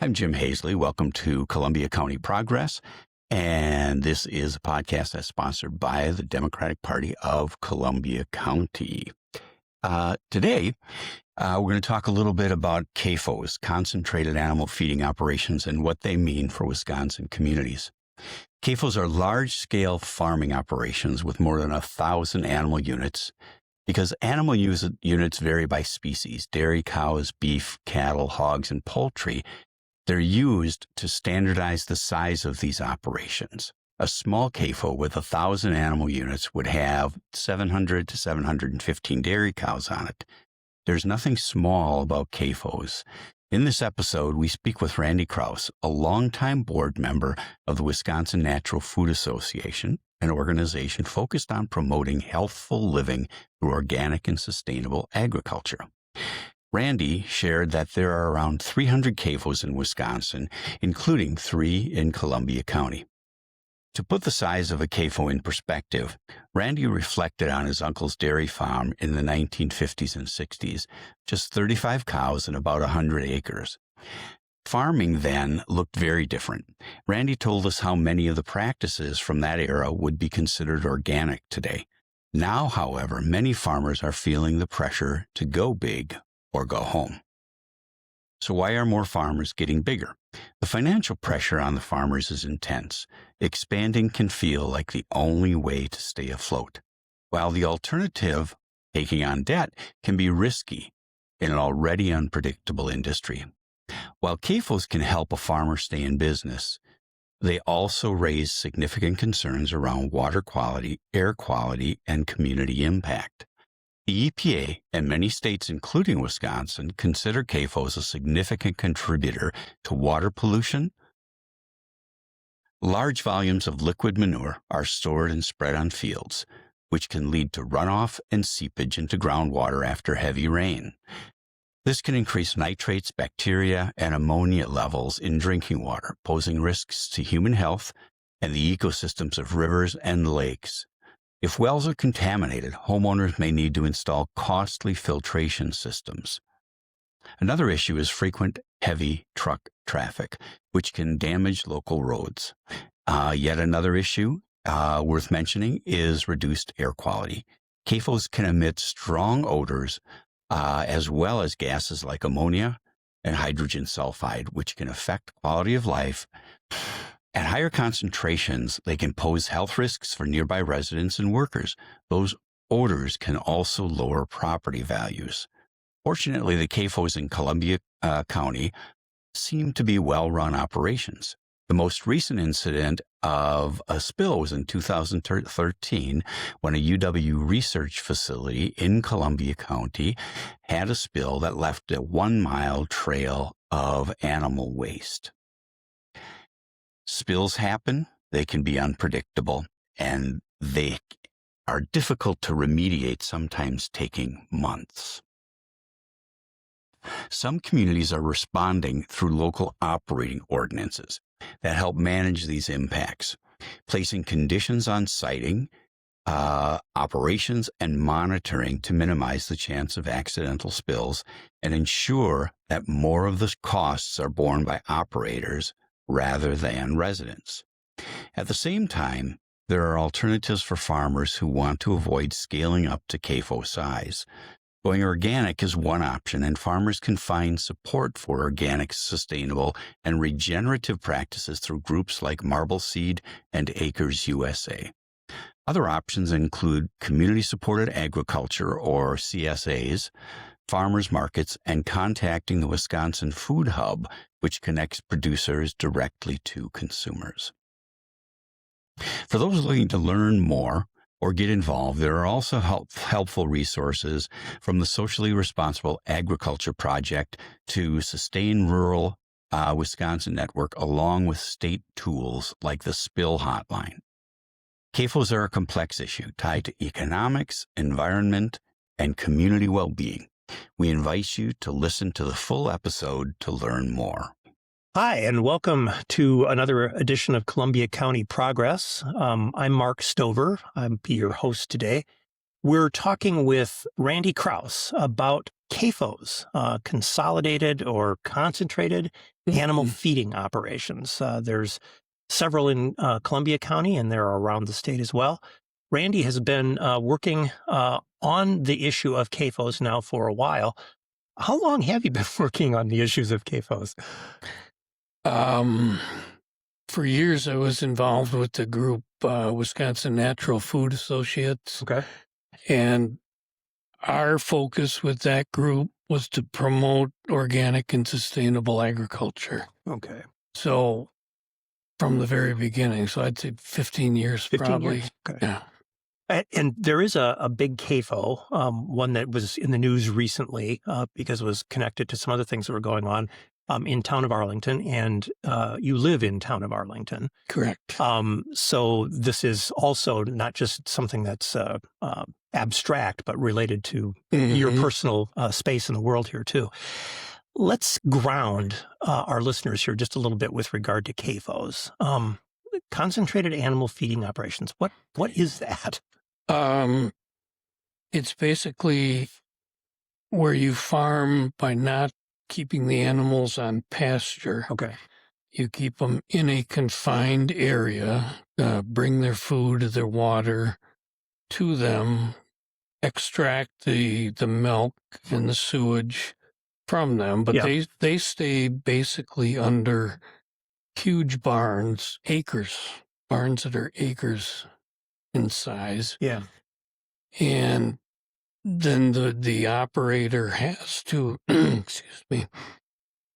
I'm Jim Hazley. Welcome to Columbia County Progress. And this is a podcast that's sponsored by the Democratic Party of Columbia County. Today, we're going to talk a little bit about CAFOs, concentrated animal feeding operations, and what they mean for Wisconsin communities. CAFOs are large-scale farming operations with more than 1,000 animal units. Because animal units vary by species, dairy, cows, beef, cattle, hogs, and poultry, they're used to standardize the size of these operations. A small CAFO with 1,000 animal units would have 700 to 715 dairy cows on it. There's nothing small about CAFOs. In this episode, we speak with Randy Krause, a longtime board member of the Wisconsin Natural Food Association, an organization focused on promoting healthful living through organic and sustainable agriculture. Randy shared that there are around 300 CAFOs in Wisconsin, including 3 in Columbia County. To put the size of a CAFO in perspective, Randy reflected on his uncle's dairy farm in the 1950s and 60s, just 35 cows and about 100 acres. Farming then looked very different. Randy told us how many of the practices from that era would be considered organic today. Now, however, many farmers are feeling the pressure to go big or go home. So why are more farmers getting bigger? The financial pressure on the farmers is intense. Expanding can feel like the only way to stay afloat, while the alternative, taking on debt, can be risky in an already unpredictable industry. While CAFOs can help a farmer stay in business, they also raise significant concerns around water quality, air quality, and community impact. The EPA and many states, including Wisconsin, consider CAFOs a significant contributor to water pollution. Large volumes of liquid manure are stored and spread on fields, which can lead to runoff and seepage into groundwater after heavy rain. This can increase nitrates, bacteria, and ammonia levels in drinking water, posing risks to human health and the ecosystems of rivers and lakes. If wells are contaminated, homeowners may need to install costly filtration systems. Another issue is frequent heavy truck traffic, which can damage local roads. Yet another issue worth mentioning is reduced air quality. CAFOs can emit strong odors as well as gases like ammonia and hydrogen sulfide, which can affect quality of life. At higher concentrations, they can pose health risks for nearby residents and workers. Those odors can also lower property values. Fortunately, the CAFOs in Columbia County seem to be well-run operations. The most recent incident of a spill was in 2013 when a UW research facility in Columbia County had a spill that left a 1-mile trail of animal waste. Spills happen, they can be unpredictable, and they are difficult to remediate, sometimes taking months. Some communities are responding through local operating ordinances that help manage these impacts, placing conditions on siting, operations, and monitoring to minimize the chance of accidental spills and ensure that more of the costs are borne by operators rather than residents. At the same time, there are alternatives for farmers who want to avoid scaling up to CAFO size. Going organic is one option, and farmers can find support for organic, sustainable, and regenerative practices through groups like Marble Seed and Acres USA. Other options include community-supported agriculture, or CSAs, farmers markets, and contacting the Wisconsin Food Hub, which connects producers directly to consumers. For those looking to learn more or get involved, there are also helpful resources from the Socially Responsible Agriculture Project to Sustain Rural Wisconsin Network, along with state tools like the Spill Hotline. CAFOs are a complex issue tied to economics, environment, and community well-being. We invite you to listen to the full episode to learn more. Hi, and welcome to another edition of Columbia County Progress. I'm Mark Stover. I'll be your host today. We're talking with Randy Krause about CAFOs, consolidated or concentrated animal feeding operations. There's several in Columbia County, and there are around the state as well. Randy has been working on the issue of CAFOs now for a while. How long have you been working on the issues of CAFOs? For years, I was involved with the group Wisconsin Natural Food Associates. Okay. And our focus with that group was to promote organic and sustainable agriculture. Okay. So from the very beginning, so I'd say 15 years 15 probably. years. Okay. Yeah. And there is a big CAFO, one that was in the news recently because it was connected to some other things that were going on in town of Arlington, and you live in town of Arlington. Correct. So this is also not just something that's abstract, but related to your personal space in the world here too. Let's ground our listeners here just a little bit with regard to CAFOs. Concentrated animal feeding operations. What is that? It's basically where you farm by not keeping the animals on pasture. Okay. You keep them in a confined area, bring their food, their water to them, extract the milk and the sewage from them, but they stay basically under huge barns that are acres in size. Yeah. And then the operator has to,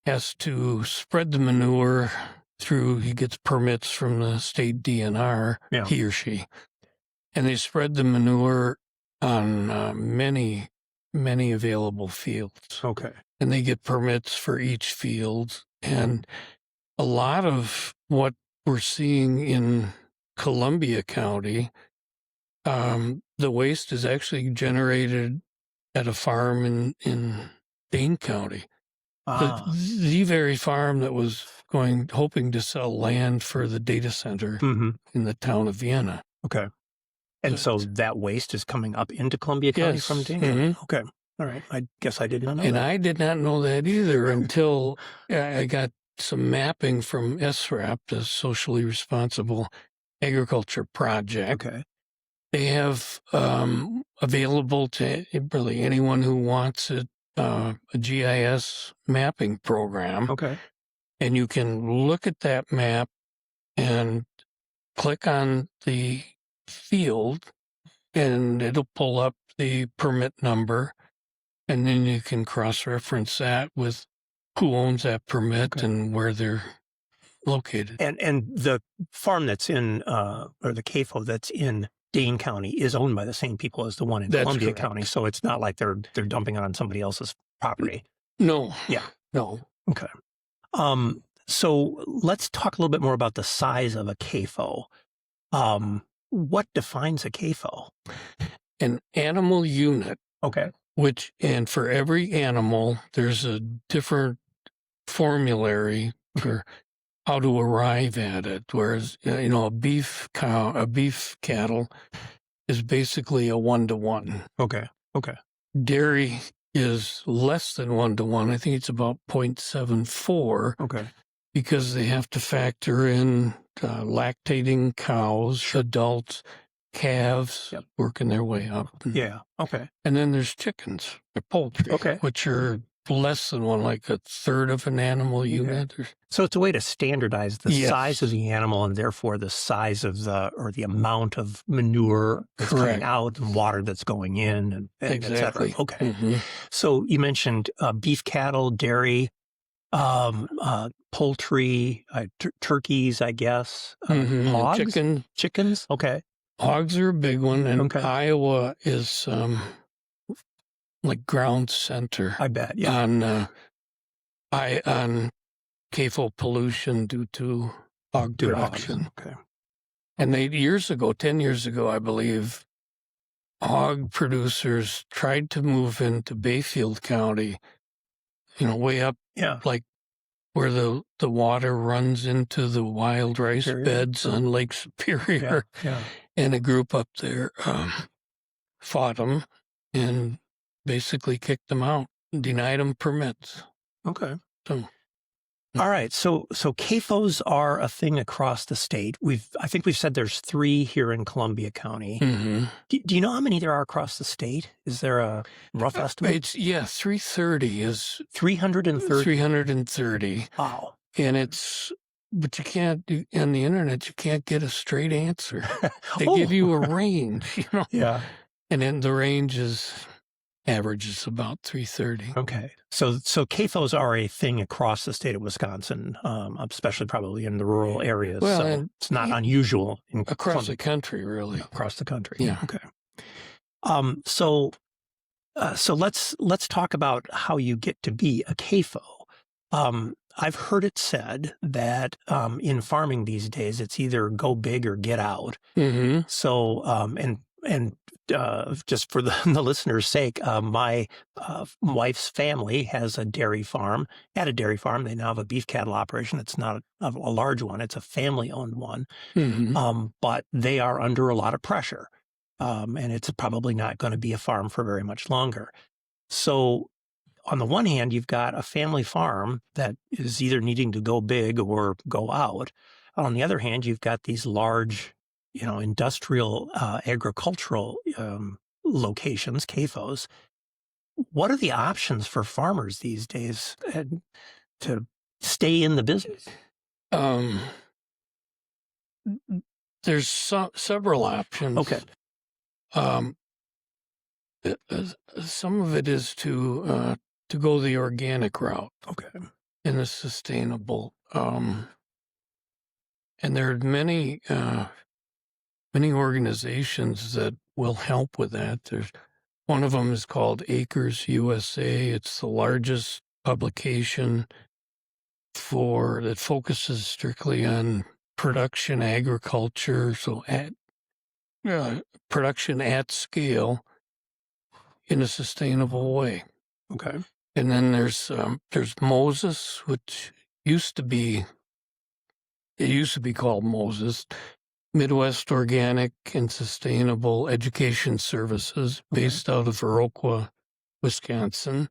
has to spread the manure through, he gets permits from the state DNR, he or she. And they spread the manure on many available fields. Okay. And they get permits for each field. And a lot of what we're seeing in Columbia County, the waste is actually generated at a farm in Dane County. The very farm that was hoping to sell land for the data center in the town of Vienna. Okay. And so that waste is coming up into Columbia County from Dane? Okay. All right. I guess I did not know and that. I did not know that either until I got some mapping from SRAP, the Socially Responsible Agriculture Project. Okay. They have available to really anyone who wants it, a GIS mapping program. Okay. And you can look at that map and click on the field, and it'll pull up the permit number, and then you can cross-reference that with who owns that permit and where they're located. And the farm that's in, or the CAFO that's in Dane County is owned by the same people as the one in Columbia County, so it's not like they're dumping it on somebody else's property. No. Yeah. No. Okay. So let's talk a little bit more about the size of a CAFO. What defines a CAFO? An animal unit. Okay. And for every animal, there's a different formulary for how to arrive at it. Whereas, a beef cattle is basically a 1-to-1. Okay. Okay. Dairy is less than 1-to-1. I think it's about 0.74. Okay. Because they have to factor in lactating cows, adults, calves working their way up. Okay. And then there's chickens or poultry, which are less than one, like a third of an animal unit. So it's a way to standardize the size of the animal and therefore the size of the amount of manure that's coming out and water that's going in and exactly. et cetera. Okay. So you mentioned beef cattle, dairy, poultry, turkeys, I guess, hogs, chickens. Okay. Hogs are a big one, and Iowa is like ground center. I bet, on CAFO pollution due to hog production. Okay. And 10 years ago, I believe, hog producers tried to move into Bayfield County, way up, like where the water runs into the wild rice beds on Lake Superior. And a group up there fought them and basically kicked them out, denied them permits. Okay. So All right. So CAFOs are a thing across the state. I think we've said there's 3 here in Columbia County. Mm-hmm. Do you know how many there are across the state? Is there a rough estimate? 330 is 330. 330. Wow. And but you can't do on the internet. You can't get a straight answer. They Oh. give you a range, Yeah. and then the range averages about 330. Okay. So CAFOs are a thing across the state of Wisconsin, especially probably in the rural areas. Well, so and it's not unusual in across the country, really. Across the country. Yeah. Okay. So let's talk about how you get to be a CAFO. I've heard it said that in farming these days, it's either go big or get out. Mm-hmm. So and just for the listener's sake, my wife's family has a dairy farm. At a dairy farm, they now have a beef cattle operation. It's not a large one; it's a family-owned one. Mm-hmm. But they are under a lot of pressure, and it's probably not going to be a farm for very much longer. So, on the one hand, you've got a family farm that is either needing to go big or go out. On the other hand, you've got these large, industrial, agricultural locations, CAFOs. What are the options for farmers these days to stay in the business? There's several options. Okay. Some of it is to go the organic route. Okay. And the sustainable. And there are many organizations that will help with that. One of them is called Acres USA. It's the largest publication that focuses strictly on production agriculture, so production at scale in a sustainable way. Okay. And then there's Moses, which used to be called Moses, Midwest Organic and Sustainable Education Services, based out of Viroqua, Wisconsin.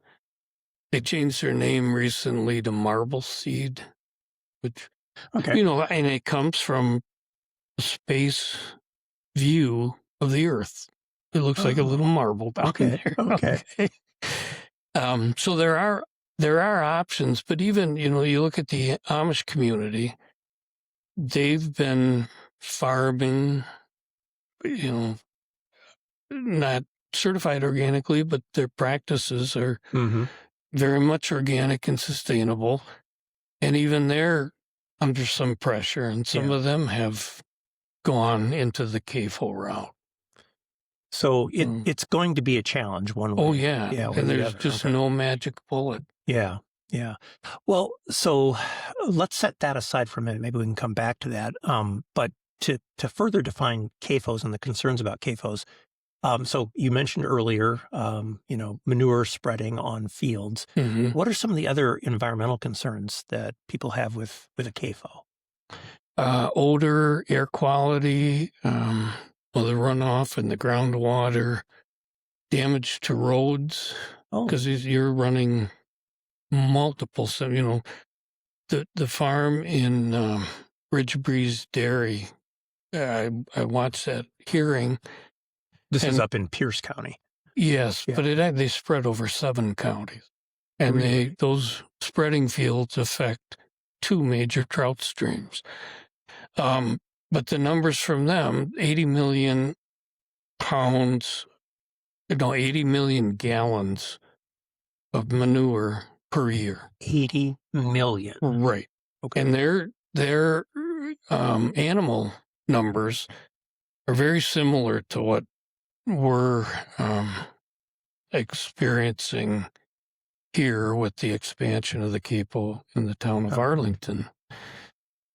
They changed their name recently to Marble Seed, which, and it comes from a space view of the Earth. It looks like a little marble down there. Okay. So there are options, but even, you look at the Amish community, they've been farming, not certified organically, but their practices are very much organic and sustainable. And even they're under some pressure, and some of them have gone into the CAFO route. So it's going to be a challenge one way. Oh, yeah. And there's just no magic bullet. Yeah. Yeah. Well, so let's set that aside for a minute. Maybe we can come back to that. But to further define CAFOs and the concerns about CAFOs, so you mentioned earlier, manure spreading on fields. Mm-hmm. What are some of the other environmental concerns that people have with a CAFO? Odor, air quality, the runoff and the groundwater, damage to roads, because you're running multiple. So, the farm in Ridge Breeze Dairy, I watched that hearing. This is up in Pierce County. Yes, but they spread over 7 counties. And those spreading fields affect 2 major trout streams. But the numbers from them, 80 million gallons of manure per year. 80 million. Right. Okay. And their animal numbers are very similar to what we're experiencing here with the expansion of the CAFO in the town of Arlington.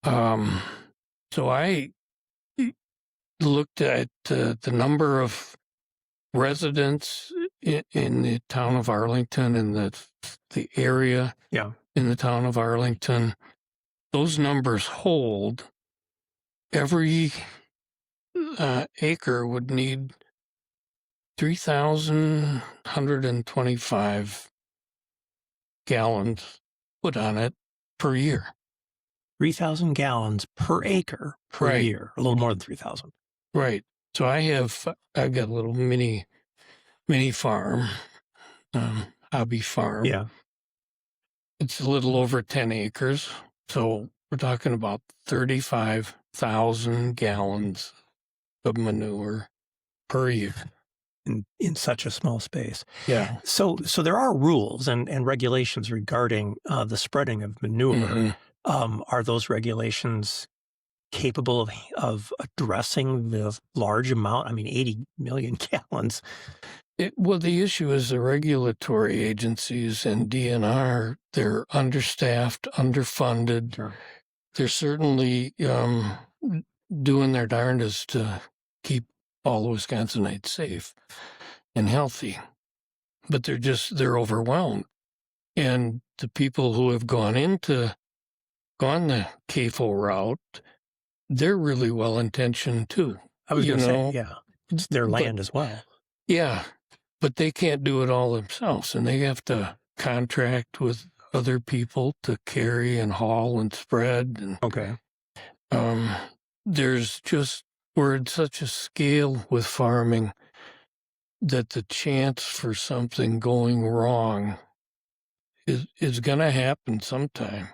So I looked at the number of residents in the town of Arlington and the area in the town of Arlington. Those numbers hold. Every acre would need 3,125 gallons put on it per year. 3,000 gallons per acre per Right. year, a little more than 3,000. Right. So I've got a little mini farm, hobby farm. Yeah. It's a little over 10 acres. So we're talking about 35,000 gallons of manure per year. In such a small space. Yeah. So there are rules and regulations regarding the spreading of manure. Mm-hmm. Are those regulations capable of addressing the large amount? I mean, 80 million gallons. Well, the issue is the regulatory agencies and DNR, they're understaffed, underfunded. Sure. They're certainly doing their darndest to keep all Wisconsinites safe and healthy, but they're overwhelmed. And the people who have gone the CAFO route, they're really well-intentioned too. I was going to say, yeah, it's their land as well. Yeah, but they can't do it all themselves, and they have to contract with other people to carry and haul and spread. And, okay. We're at such a scale with farming that the chance for something going wrong is going to happen sometime.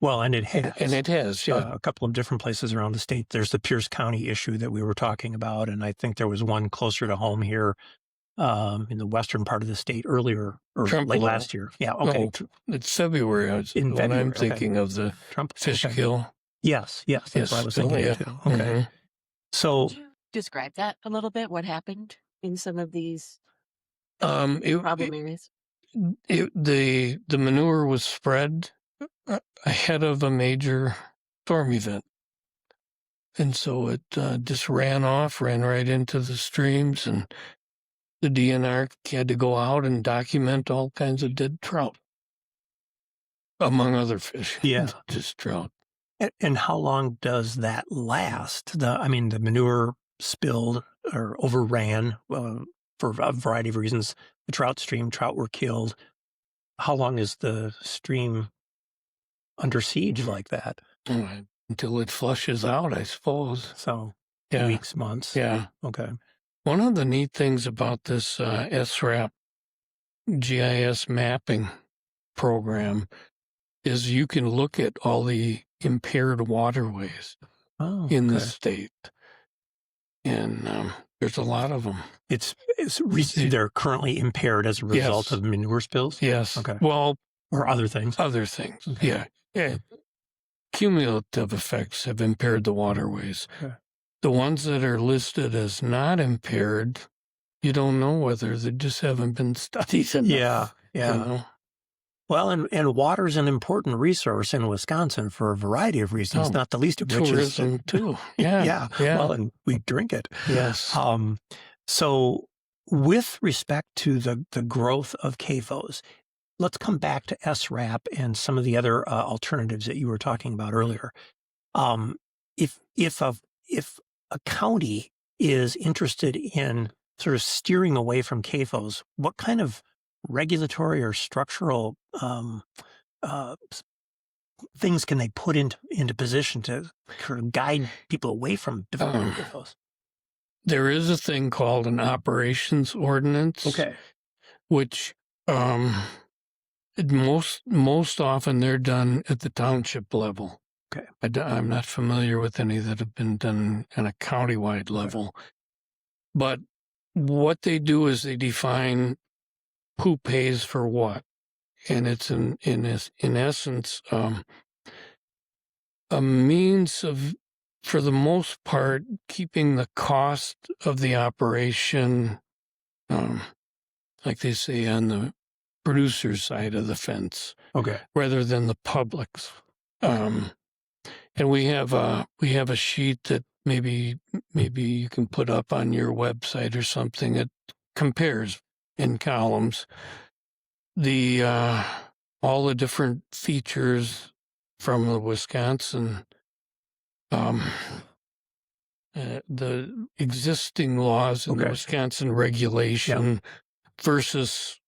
Well, and it has. And it has, yeah. A couple of different places around the state. There's the Pierce County issue that we were talking about, and I think there was one closer to home here in the western part of the state earlier, or late last year. Yeah, okay. No, it's February. In February, I'm thinking of the Fishkill. Yes, that's what I was thinking too. Okay. Mm-hmm. So, could you describe that a little bit? What happened in some of these problem areas? The manure was spread ahead of a major storm event, and so it just ran right into the streams, and the DNR had to go out and document all kinds of dead trout, among other fish. Yeah, just trout. And how long does that last? The manure spilled or overran for a variety of reasons. The trout were killed. How long is the stream under siege like that? Until it flushes out, I suppose. So yeah. Weeks, months. Yeah. Okay. One of the neat things about this SRAP GIS mapping program is you can look at all the impaired waterways in the state, and there's a lot of them. They're currently impaired as a result of manure spills? Yes. Okay. Well, or other things? Other things, okay. Yeah. Cumulative effects have impaired the waterways. Okay. The ones that are listed as not impaired, you don't know whether they just haven't been studied enough. Yeah. You know? Well, and water is an important resource in Wisconsin for a variety of reasons, not the least of which tourism is too. Yeah. Well, and we drink it. Yes. So with respect to the growth of CAFOs, let's come back to SRAP and some of the other alternatives that you were talking about earlier. If a county is interested in sort of steering away from CAFOs, what kind of regulatory or structural things can they put into position to sort of guide people away from developing CAFOs? There is a thing called an operations ordinance. Okay. Which most often they're done at the township level. Okay. I'm not familiar with any that have been done on a countywide level. But what they do is they define who pays for what. And it's in essence a means of, for the most part, keeping the cost of the operation, like they say, on the producer's side of the fence, rather than the public's. And we have a sheet that maybe you can put up on your website or something that compares in columns all the different features from the Wisconsin, the existing laws and the Wisconsin regulation versus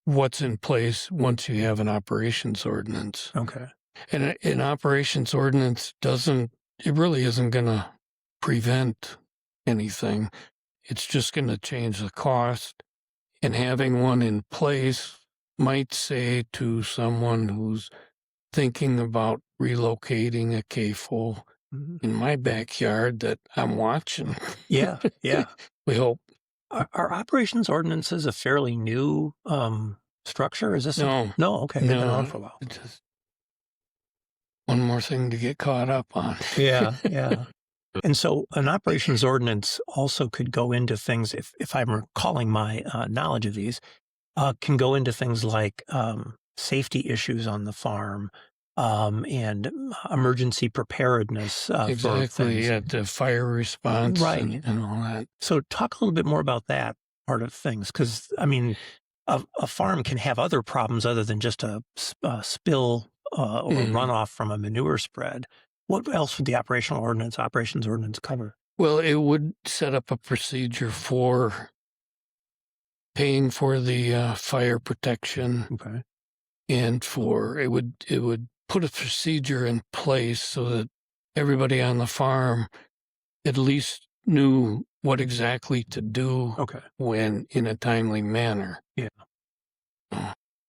what's in place once you have an operations ordinance. Okay. And an operations ordinance it really isn't going to prevent anything. It's just going to change the cost. And having one in place might say to someone who's thinking about relocating a CAFO in my backyard that I'm watching. Yeah, yeah. We hope. Are operations ordinances a fairly new structure? Is this No. No, okay. They've been around for a while. It's just one more thing to get caught up on. Yeah, yeah. And so an operations ordinance also could go into things, if I'm recalling my knowledge of these, can go into things like safety issues on the farm and emergency preparedness for Exactly, things. yeah, the fire response Right. and all that. So talk a little bit more about that part of things, because, I mean, a farm can have other problems other than just a spill or runoff from a manure spread. What else would the operations ordinance cover? Well, it would set up a procedure for paying for the fire protection, Okay. and it would put a procedure in place so that everybody on the farm at least knew what exactly to do Okay. when in a timely manner. Yeah.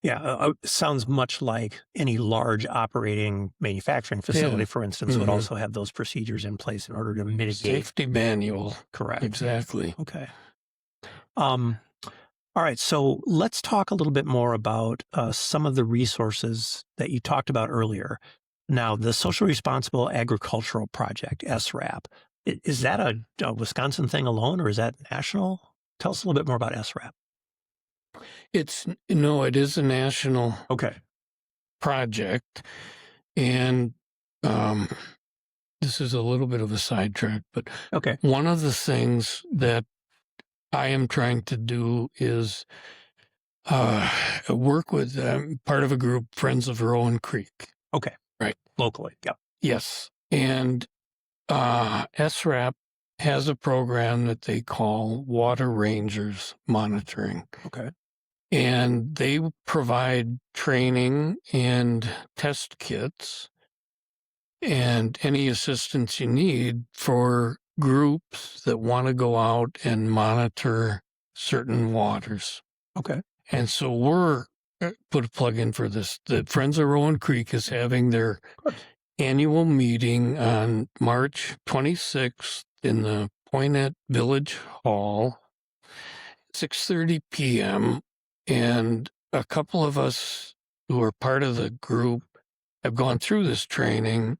Yeah, sounds much like any large operating manufacturing facility, for instance, would also have those procedures in place in order to mitigate. Safety manual. Correct. Exactly. Okay. All right, so let's talk a little bit more about some of the resources that you talked about earlier. Now, the Social Responsible Agricultural Project, SRAP, is that a Wisconsin thing alone, or is that national? Tell us a little bit more about SRAP. It is a national project, and this is a little bit of a sidetrack, but one of the things that I am trying to do is work with part of a group, Friends of Rowan Creek. Okay. Right. Locally. Yep. Yes. And SRAP has a program that they call Water Rangers Monitoring. Okay. And they provide training and test kits and any assistance you need for groups that want to go out and monitor certain waters. Okay. And so we're put a plug in for this. The Friends of Rowan Creek is having their annual meeting on March 26th in the Poinette Village Hall, 6:30 p.m. And a couple of us who are part of the group have gone through this training,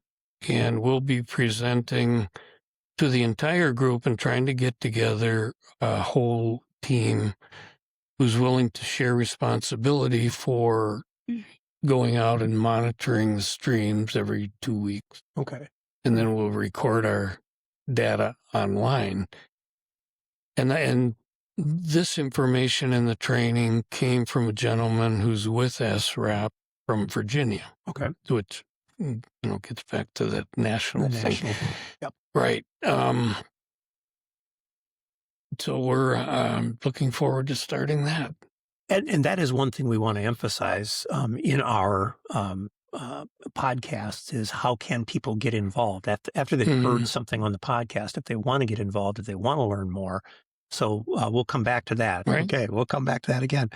and we'll be presenting to the entire group and trying to get together a whole team who's willing to share responsibility for going out and monitoring the streams every 2 weeks. Okay. And then we'll record our data online. And this information in the training came from a gentleman who's with SRAP from Virginia. Okay. Which, gets back to that national thing. Yep. Right. So we're looking forward to starting that. And that is one thing we want to emphasize in our podcasts is how can people get involved after they've heard something on the podcast, if they want to get involved, if they want to learn more. So we'll come back to that. Right. Okay, we'll come back to that again.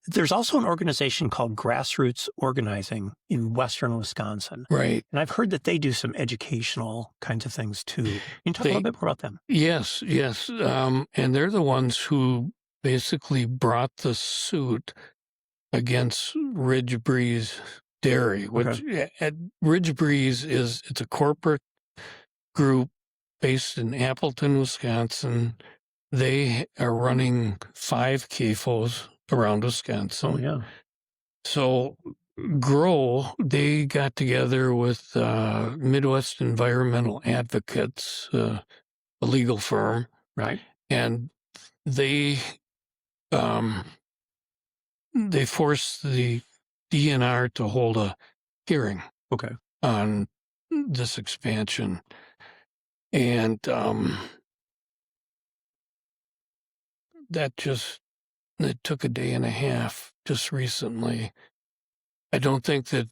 There's also an organization called Grassroots Organizing in Western Wisconsin. Right. And I've heard that they do some educational kinds of things too. Can you talk a little bit more about them? Yes. And they're the ones who basically brought the suit against Ridge Breeze Dairy, which at Ridge Breeze it's a corporate group based in Appleton, Wisconsin. They are running 5 CAFOs around Wisconsin. Oh, yeah. So they got together with Midwest Environmental Advocates, a legal firm. Right. And they forced the DNR to hold a hearing on this expansion. And it took a day and a half just recently. I don't think that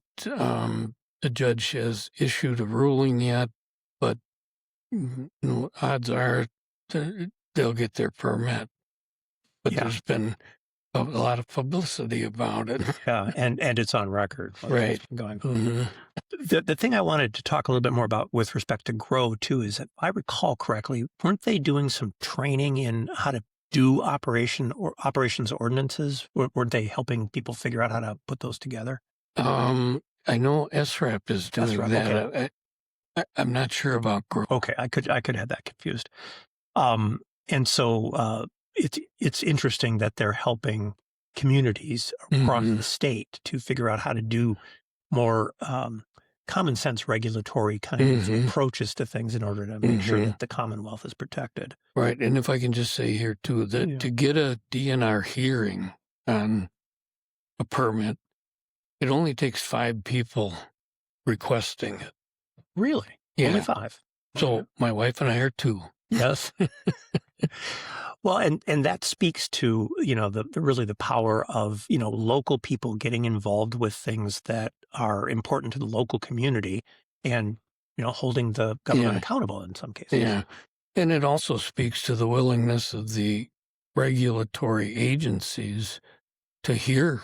the judge has issued a ruling yet, but odds are they'll get their permit. But there's been a lot of publicity about it. Yeah, and it's on record. Right. Going on. The thing I wanted to talk a little bit more about with respect to grow, too, is that if I recall correctly, weren't they doing some training in how to do operations ordinances? Weren't they helping people figure out how to put those together? I know SRAP is doing SRAP, that. okay. I'm not sure about grow. Okay, I could have that confused. And so it's interesting that they're helping communities across the state to figure out how to do more common sense regulatory kind of approaches to things in order to make sure that the Commonwealth is protected. Right. And if I can just say here too, that to get a DNR hearing on a permit, it only takes 5 people requesting it. Really? Yeah. Only 5. So my wife and I are 2. Yes. Well, and that speaks to, really the power of, local people getting involved with things that are important to the local community and, holding the government accountable in some cases. Yeah. And it also speaks to the willingness of the regulatory agencies to hear.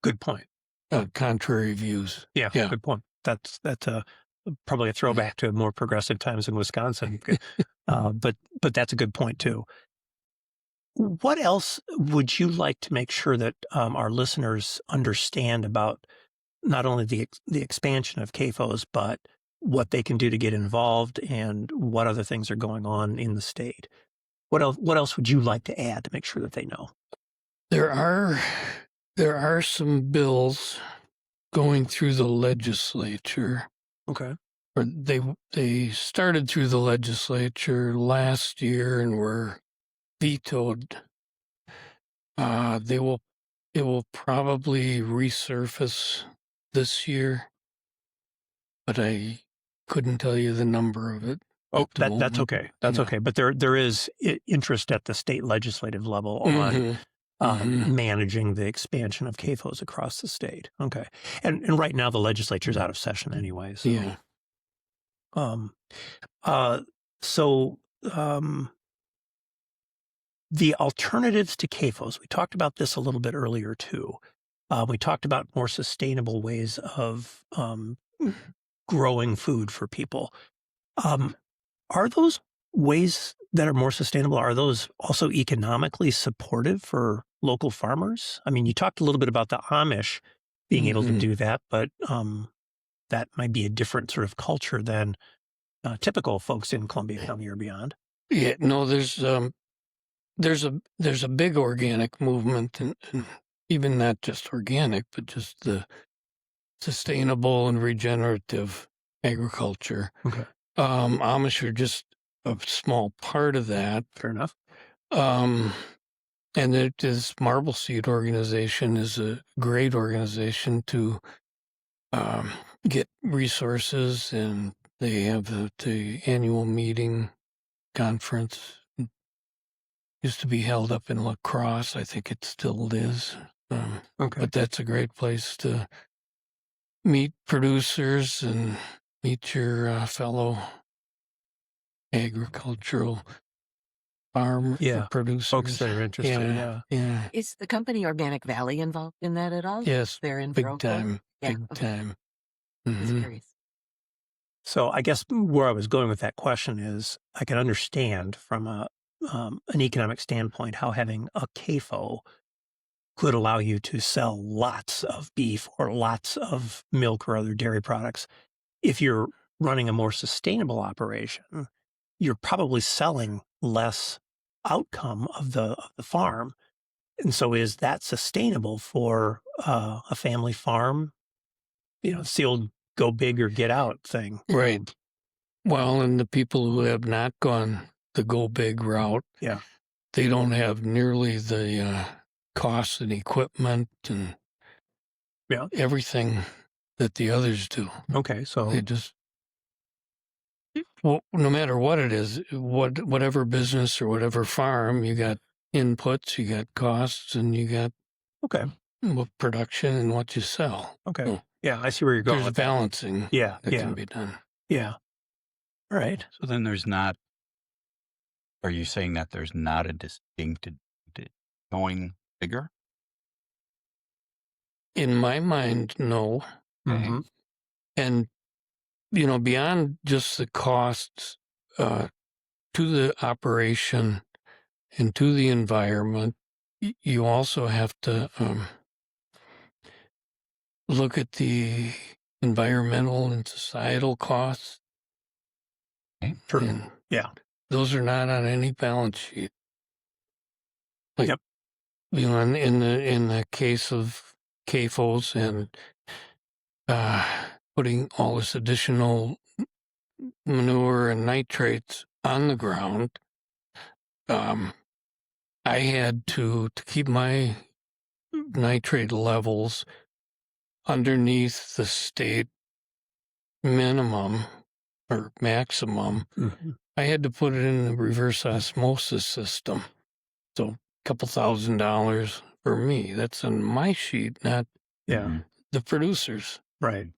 Good point. Contrary views. Yeah. Good point. That's probably a throwback to more progressive times in Wisconsin. But that's a good point too. What else would you like to make sure that our listeners understand about not only the expansion of CAFOs, but what they can do to get involved and what other things are going on in the state? What else would you like to add to make sure that they know? There are some bills going through the legislature. Okay. Or they started through the legislature last year and were vetoed. It will probably resurface this year, but I couldn't tell you the number of it. Oh, that's okay. That's okay. But there is interest at the state legislative level on managing the expansion of CAFOs across the state. Okay. And right now the legislature's out of session anyway. So. Yeah. The alternatives to CAFOs, we talked about this a little bit earlier too. We talked about more sustainable ways of growing food for people. Are those ways that are more sustainable, are those also economically supportive for local farmers? I mean, you talked a little bit about the Amish being able to do that, but that might be a different sort of culture than typical folks in Columbia County or beyond. Yeah, no, there's a big organic movement, and even not just organic, but just the sustainable and regenerative agriculture. Okay. Amish are just a small part of that. Fair enough. And this Marble Seed organization is a great organization to get resources, and they have the annual meeting conference. Used to be held up in La Crosse. I think it still is. Okay. But that's a great place to meet producers and meet your fellow agricultural farm producers. Folks that are interested. Yeah. Is the company Organic Valley involved in that at all? Yes. They're in Big Brokeland? time. Yeah, Big okay. time. Just curious. So I guess where I was going with that question is I can understand from an economic standpoint how having a CAFO could allow you to sell lots of beef or lots of milk or other dairy products. If you're running a more sustainable operation, you're probably selling less outcome of the farm. And so is that sustainable for a family farm? It's the old go big or get out thing. Right. Well, and the people who have not gone the go big route, they don't have nearly the costs and equipment and everything that the others do. Okay, so they just, well, no matter what it is, whatever business or whatever farm, you got inputs, you got costs, and you got production and what you sell. Okay. Yeah. I see where you're going. There's with that. balancing Yeah. that Yeah. can be done. Yeah. All right. So then there's not, are you saying that there's not a distinct going figure? In my mind, no. Mm-hmm. And, beyond just the costs to the operation and to the environment, you also have to look at the environmental and societal costs. Sure. And Yeah. those are not on any balance sheet. Like, Yep. in the case of CAFOs and putting all this additional manure and nitrates on the ground, I had to keep my nitrate levels underneath the state minimum or maximum. Mm-hmm. I had to put it in the reverse osmosis system. So a couple $1,000s for me. That's on my sheet, not the producer's. Right.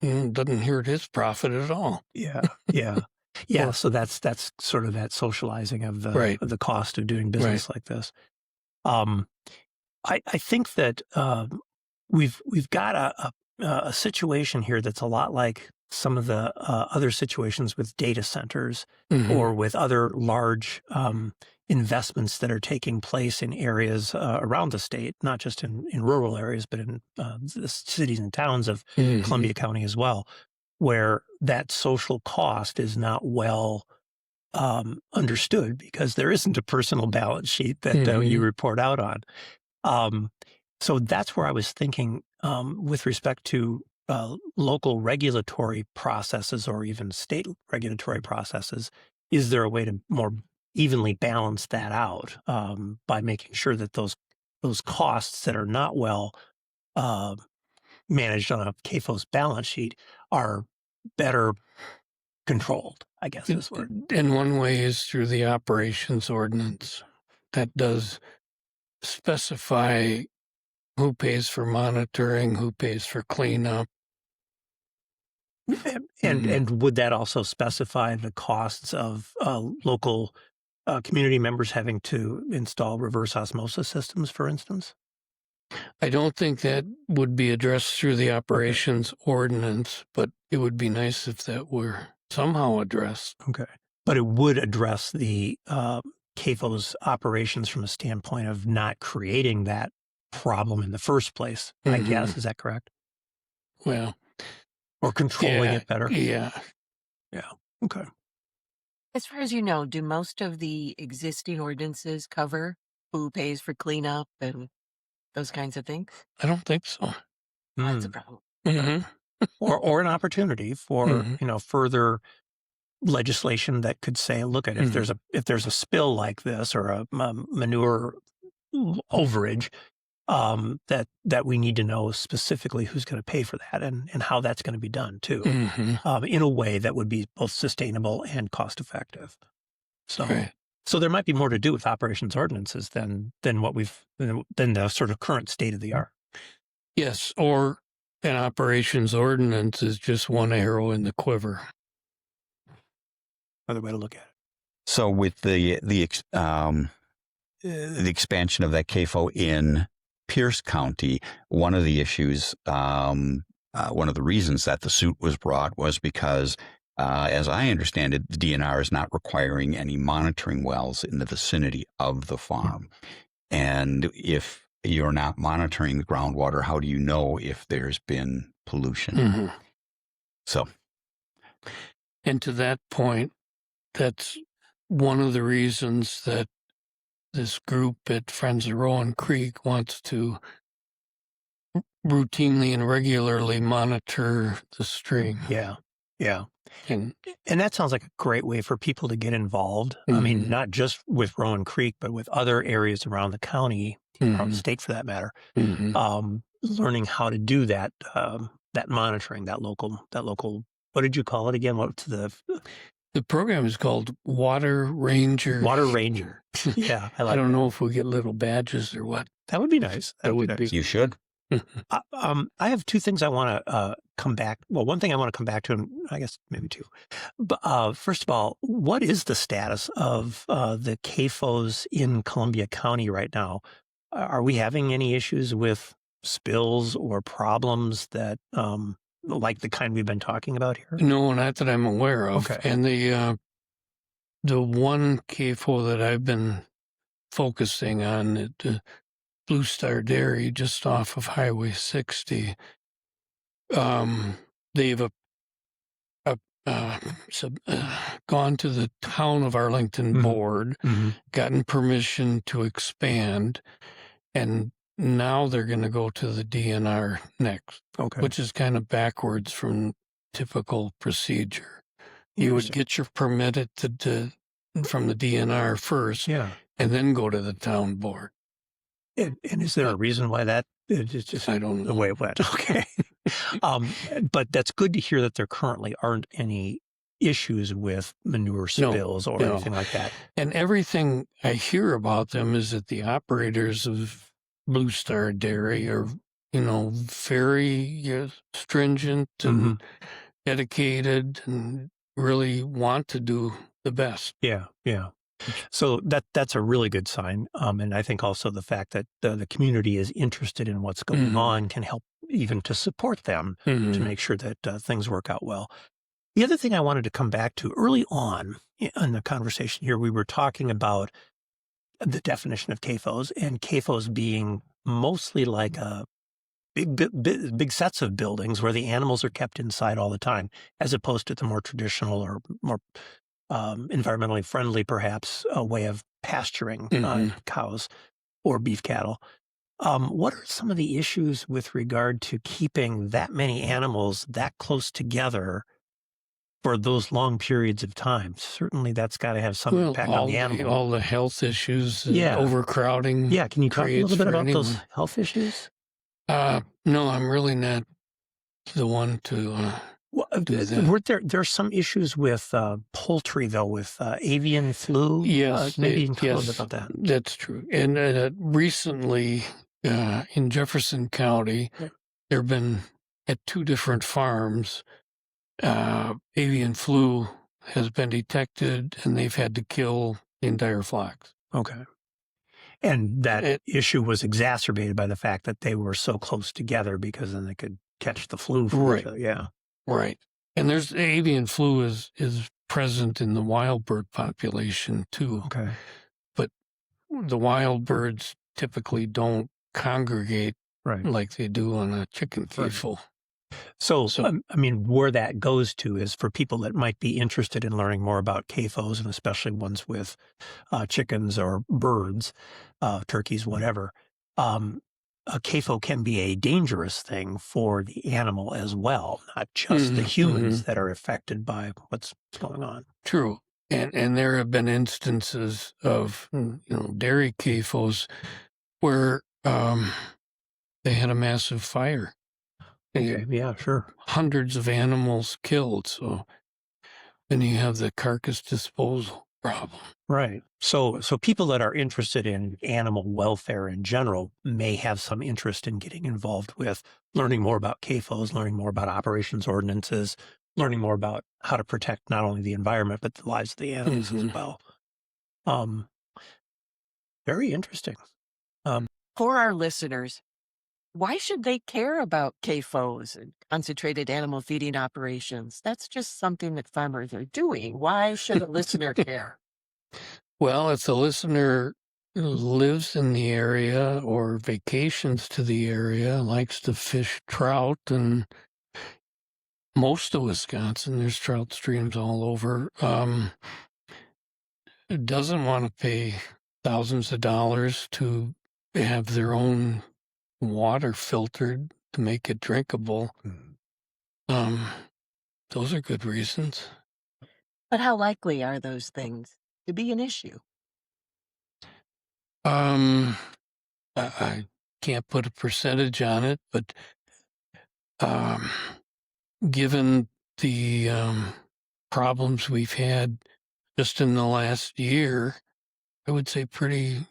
It doesn't hurt his profit at all. Yeah. Yeah. Yeah. So that's sort of that socializing of the cost of doing business like this. I think that we've got a situation here that's a lot like some of the other situations with data centers or with other large investments that are taking place in areas around the state, not just in rural areas, but in the cities and towns of Columbia County as well, where that social cost is not well understood because there isn't a personal balance sheet that you report out on. So that's where I was thinking with respect to local regulatory processes or even state regulatory processes, is there a way to more evenly balance that out by making sure that those costs that are not well managed on a CAFO's balance sheet are better controlled, I guess is word. And one way is through the operations ordinance that does specify who pays for monitoring, who pays for cleanup. And would that also specify the costs of local community members having to install reverse osmosis systems, for instance? I don't think that would be addressed through the operations ordinance, but it would be nice if that were somehow addressed. Okay. But it would address the CAFO's operations from a standpoint of not creating that problem in the first place, I guess. Is that correct? Well, or controlling it better? Yeah. Yeah. Okay. As far as you know, do most of the existing ordinances cover who pays for cleanup and those kinds of things? I don't think so. That's a problem. Or an opportunity for further legislation that could say, look, if there's a spill like this or a manure overage, that we need to know specifically who's going to pay for that and how that's going to be done too, in a way that would be both sustainable and cost effective. So there might be more to do with operations ordinances than the sort of current state of the art. Yes, or an operations ordinance is just one arrow in the quiver. Another way to look at it. So with the expansion of that CAFO in Pierce County, one of the issues, one of the reasons that the suit was brought was because, as I understand it, the DNR is not requiring any monitoring wells in the vicinity of the farm. And if you're not monitoring the groundwater, how do you know if there's been pollution? So. And to that point, that's one of the reasons that this group at Friends of Rowan Creek wants to routinely and regularly monitor the stream. Yeah. And And that sounds like a great way for people to get involved. I mean, not just with Rowan Creek, but with other areas around the county, around the state for that matter, learning how to do that, that monitoring, that local, what did you call it again? What's the program is called Water Ranger. Water Ranger. Yeah. I don't know if we get little badges or what. That would be nice. That would be. You should. I have two things I want to come back. Well, one thing I want to come back to, and I guess maybe two. But first of all, what is the status of the CAFOs in Columbia County right now? Are we having any issues with spills or problems that, like the kind we've been talking about here? No, not that I'm aware of. Okay. And the one CAFO that I've been focusing on at Blue Star Dairy, just off of Highway 60, they've gone to the town of Arlington board, gotten permission to expand, and now they're going to go to the DNR next, which is kind of backwards from typical procedure. You would get your permit from the DNR first, and then go to the town board. And is there a reason why that? It's just I don't know the way it went. Okay. But that's good to hear that there currently aren't any issues with manure spills or anything like that. And everything I hear about them is that the operators of Blue Star Dairy are, very stringent and dedicated and really want to do the best. Yeah. So that's a really good sign. And I think also the fact that the community is interested in what's going on can help even to support them to make sure that things work out well. The other thing I wanted to come back to early on in the conversation here, we were talking about the definition of CAFOs, and CAFOs being mostly like a big sets of buildings where the animals are kept inside all the time, as opposed to the more traditional or more environmentally friendly, perhaps, a way of pasturing cows or beef cattle. What are some of the issues with regard to keeping that many animals that close together for those long periods of time? Certainly that's got to have some impact on the animal. All the health issues, overcrowding. Yeah, can you talk a little bit about those health issues? No, I'm really not the one to do that. There's some issues with poultry, though, with avian flu. Yes. Maybe you can talk a little bit about that. That's true. And recently in Jefferson County, there have been at 2 different farms, avian flu has been detected, and they've had to kill the entire flocks. Okay. And that issue was exacerbated by the fact that they were so close together, because then they could catch the flu. Right. And there's avian flu is present in the wild bird population too. Okay. But the wild birds typically don't congregate like they do on a chicken CAFO. So, I mean, where that goes to is for people that might be interested in learning more about CAFOs, and especially ones with chickens or birds, turkeys, whatever. A CAFO can be a dangerous thing for the animal as well, not just the humans that are affected by what's going on. True. And there have been instances of, dairy CAFOs where they had a massive fire. Okay. Yeah, sure. Hundreds of animals killed. So then you have the carcass disposal problem. Right. So people that are interested in animal welfare in general may have some interest in getting involved with learning more about CAFOs, learning more about operations ordinances, learning more about how to protect not only the environment, but the lives of the animals as well. Very interesting. For our listeners, why should they care about CAFOs and concentrated animal feeding operations? That's just something that farmers are doing. Why should a listener care? Well, if the listener lives in the area or vacations to the area, likes to fish trout, and most of Wisconsin, there's trout streams all over, doesn't want to pay thousands of dollars to have their own water filtered to make it drinkable. Those are good reasons. But how likely are those things to be an issue? I can't put a percentage on it, but given the problems we've had just in the last year, I would say pretty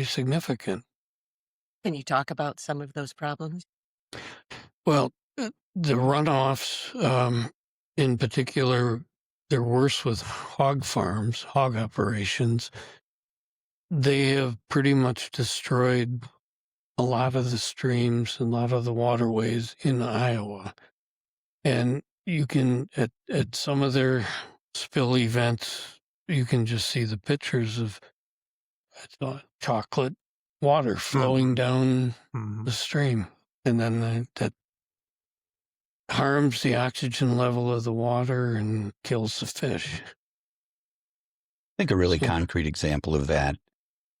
significant. Can you talk about some of those problems? Well, the runoffs, in particular, they're worse with hog farms, hog operations. They have pretty much destroyed a lot of the streams and a lot of the waterways in Iowa. And you can, at some of their spill events, you can just see the pictures of chocolate water flowing down the stream. And then that harms the oxygen level of the water and kills the fish. I think a really concrete example of that,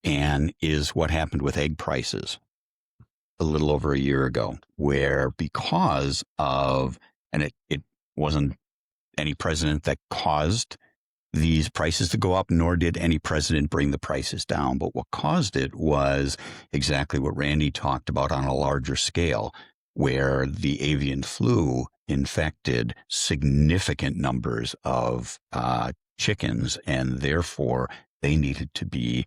Anne, is what happened with egg prices a little over a year ago, where because of, and it wasn't any president that caused these prices to go up, nor did any president bring the prices down. But what caused it was exactly what Randy talked about on a larger scale, where the avian flu infected significant numbers of chickens, and therefore they needed to be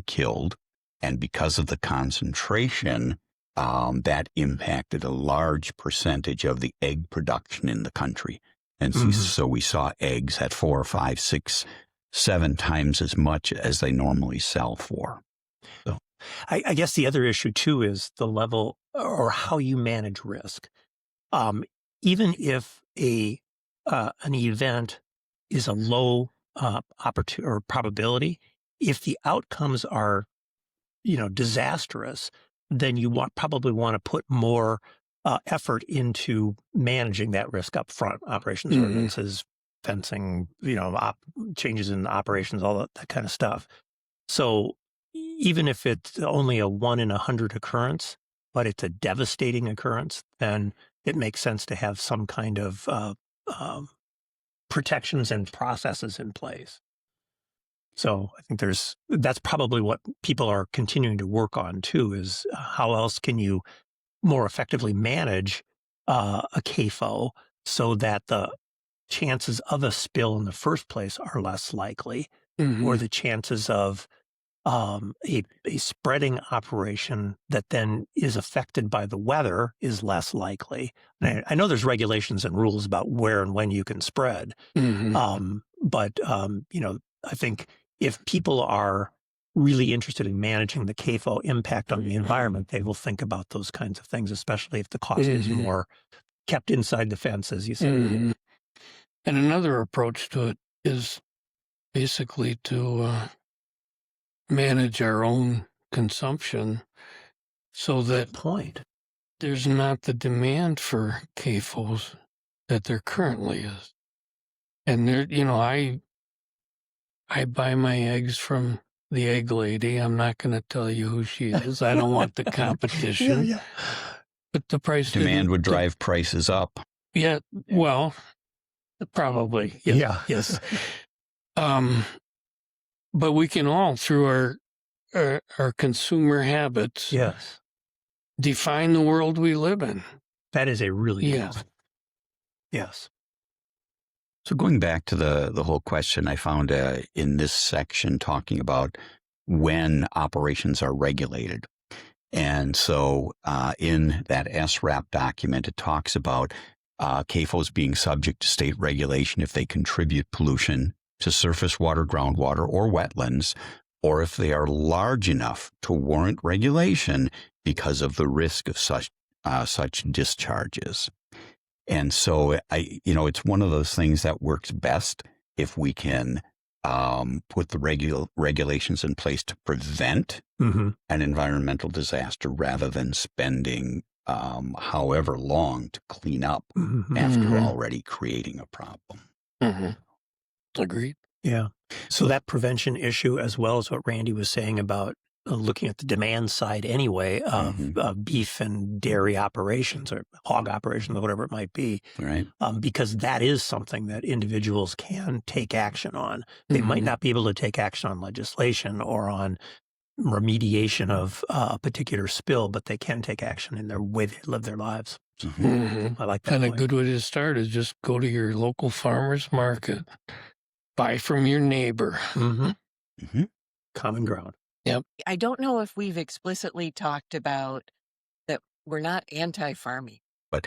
killed. And because of the concentration, that impacted a large percentage of the egg production in the country. And so we saw eggs at 4, 5, 6, 7 times as much as they normally sell for. So, I guess the other issue too is the level or how you manage risk. Even if an event is a low opportunity or probability, if the outcomes are disastrous, then you probably want to put more effort into managing that risk up front. Operations ordinances, fencing, changes in operations, all that kind of stuff. So even if it's only a 1 in 100 occurrence, but it's a devastating occurrence, then it makes sense to have some kind of protections and processes in place. So I think that's probably what people are continuing to work on too, is how else can you more effectively manage a CAFO so that the chances of a spill in the first place are less likely, or the chances of a spreading operation that then is affected by the weather is less likely. And I know there's regulations and rules about where and when you can spread, but I think if people are really interested in managing the CAFO impact on the environment, they will think about those kinds of things, especially if the cost is more kept inside the fence, as you said. And another approach to it is basically to manage our own consumption so that there's not the demand for CAFOs that there currently is. And there, I buy my eggs from the egg lady. I'm not going to tell you who she is. I don't want the competition. But the price demand would drive prices up. Yeah, well, probably. Yes. But we can all, through our consumer habits, define the world we live in. That is a really good one. Yes. So going back to the whole question, I found in this section talking about when operations are regulated. And so in that SRAP document, it talks about CAFOs being subject to state regulation if they contribute pollution to surface water, groundwater, or wetlands, or if they are large enough to warrant regulation because of the risk of such discharges. And so it's one of those things that works best if we can put the regulations in place to prevent an environmental disaster rather than spending however long to clean up after already creating a problem. Agreed. Yeah. So that prevention issue, as well as what Randy was saying about looking at the demand side anyway of beef and dairy operations or hog operations or whatever it might be, right? Because that is something that individuals can take action on. They might not be able to take action on legislation or on remediation of a particular spill, but they can take action in their way they live their lives. I like that. And point. a good way to start is just go to your local farmer's market, buy from your neighbor. Common ground. Yep. I don't know if we've explicitly talked about that we're not anti-farming. But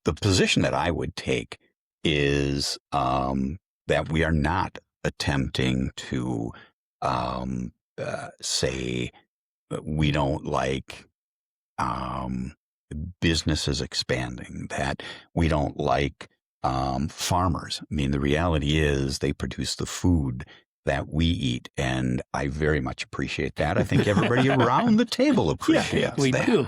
the position that I would take is that we are not attempting to say we don't like businesses expanding, that we don't like farmers. I mean, the reality is they produce the food that we eat, and I very much appreciate that. I think everybody around the table appreciates We that. do.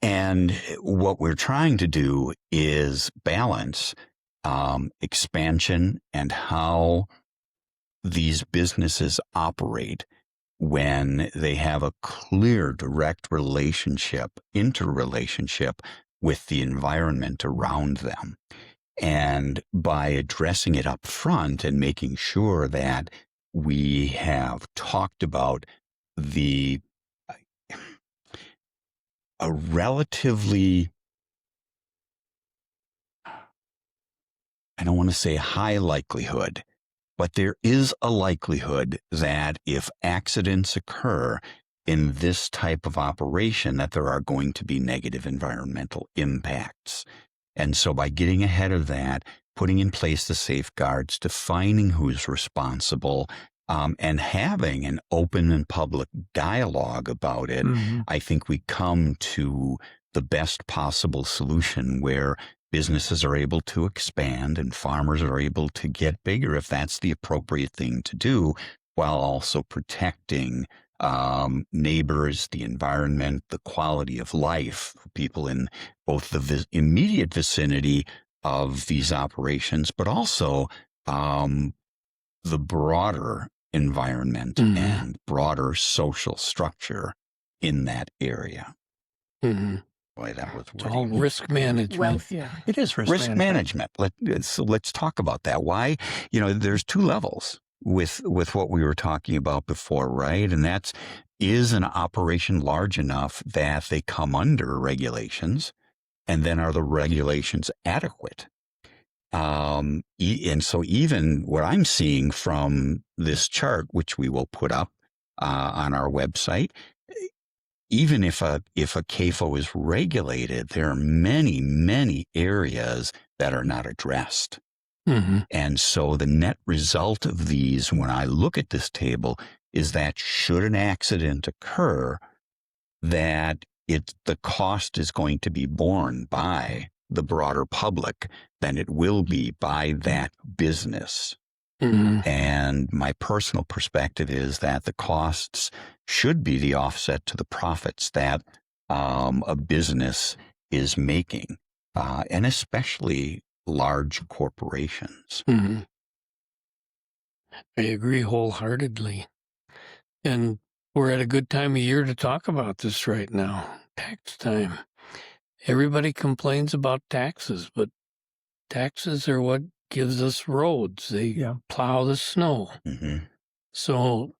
And what we're trying to do is balance expansion and how these businesses operate when they have a clear, direct interrelationship with the environment around them. And by addressing it up front and making sure that we have talked about a relatively, I don't want to say high likelihood, but there is a likelihood that if accidents occur in this type of operation, that there are going to be negative environmental impacts. And so by getting ahead of that, putting in place the safeguards, defining who's responsible, and having an open and public dialogue about it, I think we come to the best possible solution where businesses are able to expand and farmers are able to get bigger if that's the appropriate thing to do, while also protecting neighbors, the environment, the quality of life for people in both the immediate vicinity of these operations, but also the broader environment and broader social structure in that area. Boy, that was It's all risk management. Well, yeah. It is risk management. Let's talk about that. Why? There's two levels with what we were talking about before, right? And that's, is an operation large enough that they come under regulations, and then are the regulations adequate? And so even what I'm seeing from this chart, which we will put up on our website, even if a CAFO is regulated, there are many, many areas that are not addressed. And so the net result of these, when I look at this table, is that should an accident occur, that the cost is going to be borne by the broader public than it will be by that business. And my personal perspective is that the costs should be the offset to the profits that a business is making, and especially large corporations. I agree wholeheartedly. And we're at a good time of year to talk about this right now, tax time. Everybody complains about taxes, but taxes are what gives us roads. They plow the snow. So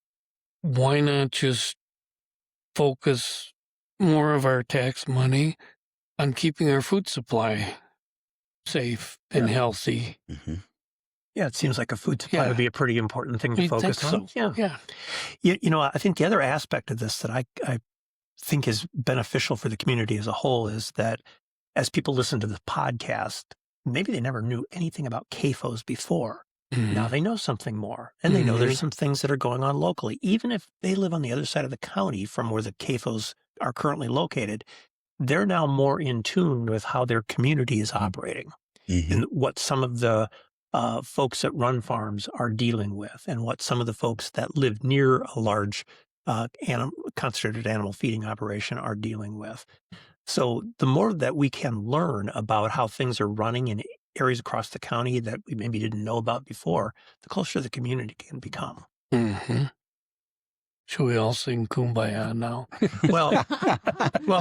why not just focus more of our tax money on keeping our food supply safe and healthy? Yeah, it seems like a food supply would be a pretty important thing to focus on. Yeah. I think the other aspect of this that I think is beneficial for the community as a whole is that as people listen to the podcast, maybe they never knew anything about CAFOs before. Now they know something more, and they know there's some things that are going on locally. Even if they live on the other side of the county from where the CAFOs are currently located, they're now more in tune with how their community is operating and what some of the folks that run farms are dealing with, and what some of the folks that live near a large concentrated animal feeding operation are dealing with. So the more that we can learn about how things are running in areas across the county that we maybe didn't know about before, the closer the community can become. Should we all sing Kumbaya now? Well,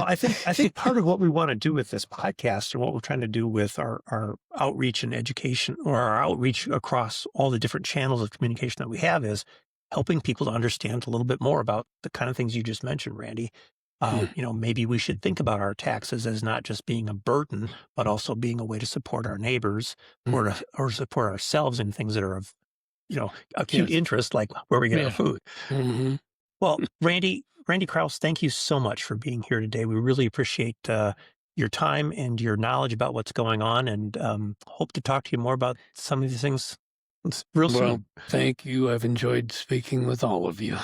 I think part of what we want to do with this podcast and what we're trying to do with our outreach and education, or our outreach across all the different channels of communication that we have, is helping people to understand a little bit more about the kind of things you just mentioned, Randy. Maybe we should think about our taxes as not just being a burden, but also being a way to support our neighbors or support ourselves in things that are of, acute interest, like where we get our food. Well, Randy Krause, thank you so much for being here today. We really appreciate your time and your knowledge about what's going on, and hope to talk to you more about some of these things real Well, soon. thank you. I've enjoyed speaking with all of you.